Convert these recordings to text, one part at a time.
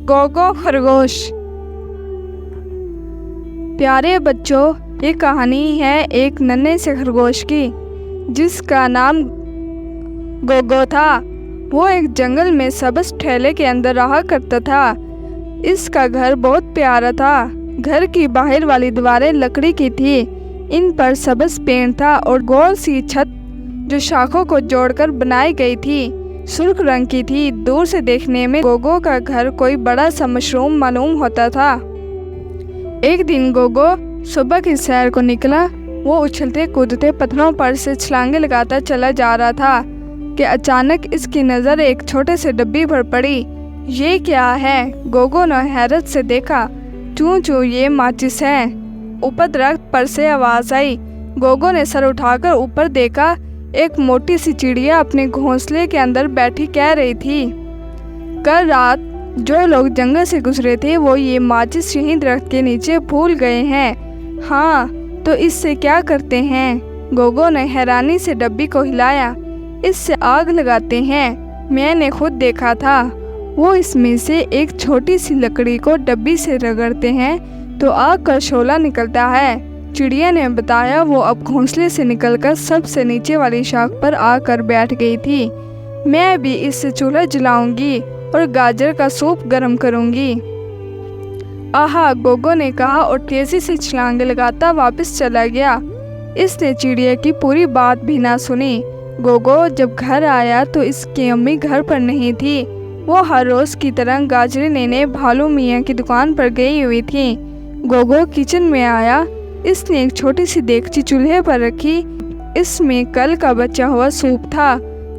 गोगो खरगोश। प्यारे बच्चों, ये कहानी है एक नन्हे से खरगोश की जिसका नाम गोगो था। वो एक जंगल में सब्ज ठेले के अंदर रहा करता था। इसका घर बहुत प्यारा था। घर की बाहर वाली दीवारें लकड़ी की थी। इन पर सब्ज पेड़ था और गोल सी छत जो शाखों को जोड़कर बनाई गई थी सुर्ख रंग की थी। दूर से देखने में गोगो का घर कोई बड़ा सा मशरूम मालूम होता था। एक दिन गोगो सुबह की सैर को निकला। वो उछलते कूदते पत्थरों पर से छलांगे लगाता चला जा रहा था कि अचानक इसकी नज़र एक छोटे से डब्बी पर पड़ी। ये क्या है? गोगो ने हैरत से देखा। चूं चूं, ये माचिस है। ऊपर दरख्त पर से आवाज़ आई। गोगो ने सर उठाकर ऊपर देखा। एक मोटी सी चिड़िया अपने घोंसले के अंदर बैठी कह रही थी, कल रात जो लोग जंगल से गुजरे थे वो ये माचिस यहीं दरख्त के नीचे भूल गए हैं। हाँ, तो इससे क्या करते हैं? गोगो ने हैरानी से डब्बी को हिलाया। इससे आग लगाते हैं, मैंने खुद देखा था। वो इसमें से एक छोटी सी लकड़ी को डब्बी से रगड़ते हैं तो आग का शोला निकलता है। चिड़िया ने बताया। वो अब घोंसले से निकलकर सबसे नीचे वाली शाख पर आकर बैठ गई थी। मैं भी इससे चूल्हा जलाऊंगी और गाजर का सूप गर्म करूंगी। आहा, गोगो ने कहा और तेजी से छलांगे लगाता वापस चला गया। इसने चिड़िया की पूरी बात भी ना सुनी। गोगो जब घर आया तो इसकी अम्मी घर पर नहीं थी। वो हर रोज की तरह गाजरें लेने भालू मियाँ की दुकान पर गई हुई थी। गोगो किचन में आया। इसने एक छोटी सी देगची चूल्हे पर रखी। इसमें कल का बचा हुआ सूप था।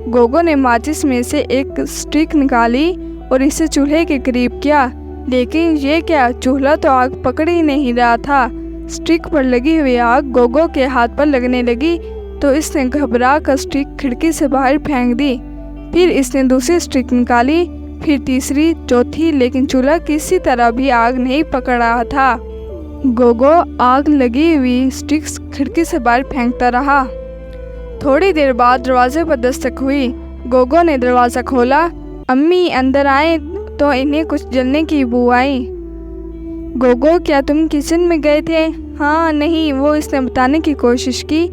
गोगो ने माचिस में से एक स्टिक निकाली और इसे चूल्हे के करीब किया। लेकिन ये क्या, चूल्हा तो आग पकड़ ही नहीं रहा था। स्टिक पर लगी हुई आग गोगो के हाथ पर लगने लगी तो इसने घबरा कर स्टिक खिड़की से बाहर फेंक दी। फिर इसने दूसरी स्टिक निकाली, फिर तीसरी, चौथी, लेकिन चूल्हा किसी तरह भी आग नहीं पकड़ रहा था। गोगो आग लगी हुई स्टिक्स खिड़की से बाहर फेंकता रहा। थोड़ी देर बाद दरवाजे पर दस्तक हुई। गोगो ने दरवाज़ा खोला। अम्मी अंदर आए तो इन्हें कुछ जलने की बू आई। गोगो, क्या तुम किचन में गए थे? हाँ, नहीं, वो इसने बताने की कोशिश की,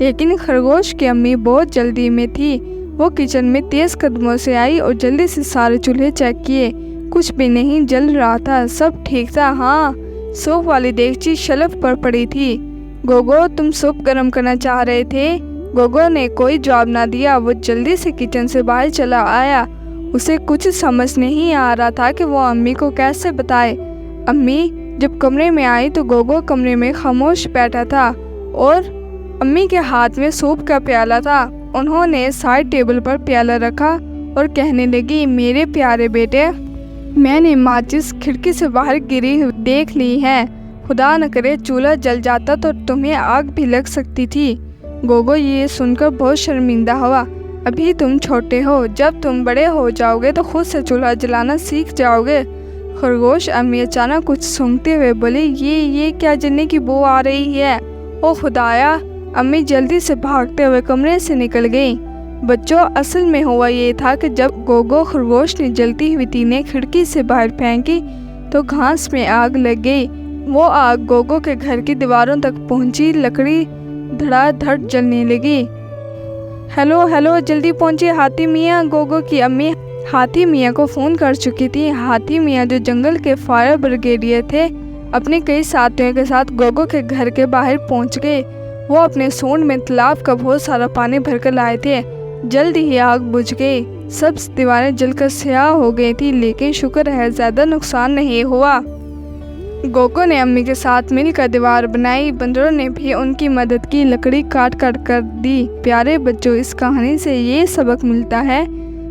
लेकिन खरगोश की अम्मी बहुत जल्दी में थी। वो किचन में तेज़ कदमों से आई और जल्दी से सारे चूल्हे चेक किए। कुछ भी नहीं जल रहा था, सब ठीक था। हाँ, सूप वाली देगची शेल्फ पर पड़ी थी। गोगो, तुम सूप गर्म करना चाह रहे थे? गोगो ने कोई जवाब ना दिया। वो जल्दी से किचन से बाहर चला आया। उसे कुछ समझ नहीं आ रहा था कि वो अम्मी को कैसे बताए। अम्मी जब कमरे में आई तो गोगो कमरे में खामोश बैठा था और अम्मी के हाथ में सूप का प्याला था। उन्होंने साइड टेबल पर प्याला रखा और कहने लगी, मेरे प्यारे बेटे, मैंने माचिस खिड़की से बाहर गिरी हुई देख ली है। खुदा न करे चूल्हा जल जाता तो तुम्हें आग भी लग सकती थी। गोगो ये सुनकर बहुत शर्मिंदा हुआ। अभी तुम छोटे हो, जब तुम बड़े हो जाओगे तो खुद से चूल्हा जलाना सीख जाओगे। खरगोश अम्मी अचानक कुछ सूंघते हुए बोली, ये क्या जलने की बू आ रही है? ओ खुदाया! अम्मी जल्दी से भागते हुए कमरे से निकल गई। बच्चों, असल में हुआ ये था कि जब गोगो खरगोश ने जलती हुई तीनें खिड़की से बाहर फेंकी तो घास में आग लग गई। वो आग गोगो के घर की दीवारों तक पहुंची। लकड़ी धड़ाधड़ जलने लगी। हेलो, जल्दी पहुंचिए हाथी मियाँ। गोगो की अम्मी हाथी मियाँ को फ़ोन कर चुकी थी। हाथी मियाँ जो जंगल के फायर ब्रिगेडियर थे, अपने कई साथियों के साथ गोगो के घर के बाहर पहुंच गए। वो अपने सूंड में तालाब का बहुत सारा पानी भरकर लाए थे। जल्दी ही आग बुझ गई। सब दीवारें जलकर स्याह हो गई थी, लेकिन शुक्र है ज़्यादा नुकसान नहीं हुआ। गोगो ने अम्मी के साथ मिलकर दीवार बनाई। बंदरों ने भी उनकी मदद की, लकड़ी काट काट कर दी। प्यारे बच्चों, इस कहानी से ये सबक मिलता है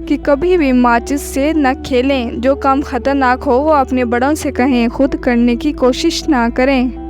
कि कभी भी माचिस से न खेलें। जो काम खतरनाक हो वो अपने बड़ों से कहें, खुद करने की कोशिश ना करें।